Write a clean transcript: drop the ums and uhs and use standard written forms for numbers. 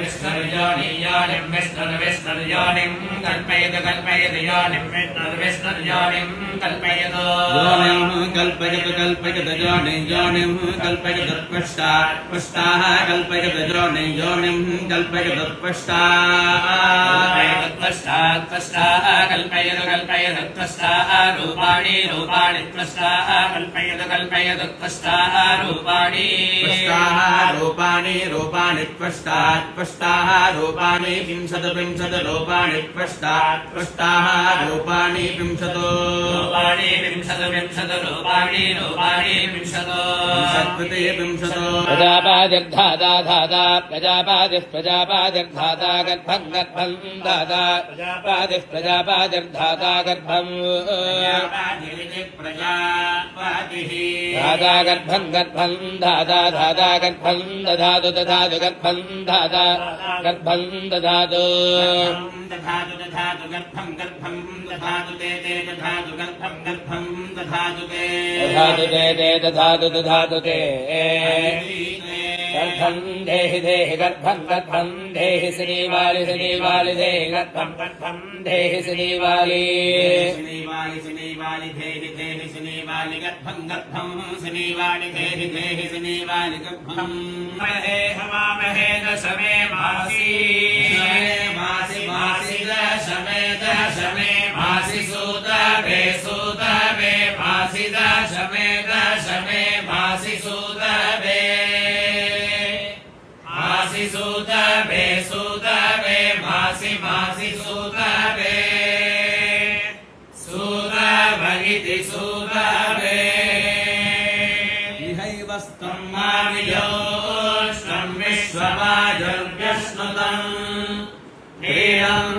विष्णुर्योनिं विष्णुर्योनिं कल्पयतु कल्पयतु योनिं विष्णुर्योनिं कल्पयतु योनिं कल्पयतु कल्पयतु योनिं कल्पयतु पुष्टाः कल्पयतु योनिं कल्पयतु पुष्टाः कल्पयतु कल्पयतु त्वष्टाः रूपाणि त्वष्टाः कल्पयतु कल्पयतु त्वष्टाः रूपाणि त्वष्टाः रूपाणि विंशत रूपाणि त्वष्टाः रूपाणि विंशत रूपाणि विंशत प्रजापादिर्धाता धाता प्रजापादिर्धाता गर्भं दाता प्रजापादिर्धाता गर्भं दाता गर्भं दाता गर्भं दधातु गर्भं दाता गर्भं दधातु गर्भं दधातु ते दधातु गर्भं दधातु ते दधातु ते गर्भं देहि गर्भं देहि श्रीवाली देहि गर्भं देहि श्रीवाली देहि श्रीवाली गर्भं श्रीवाली देहि श्रीवाली गर्भं महे हवामहे दशमे मासी दशमे मासी सूतवे मासी दशमे मासी सूतवे सूतवे मासी सूतवे सूतभगिति सूतवे इहैवस्तं मावियोष्टं विश्ववाजुर्व्यश्नुतं हीरं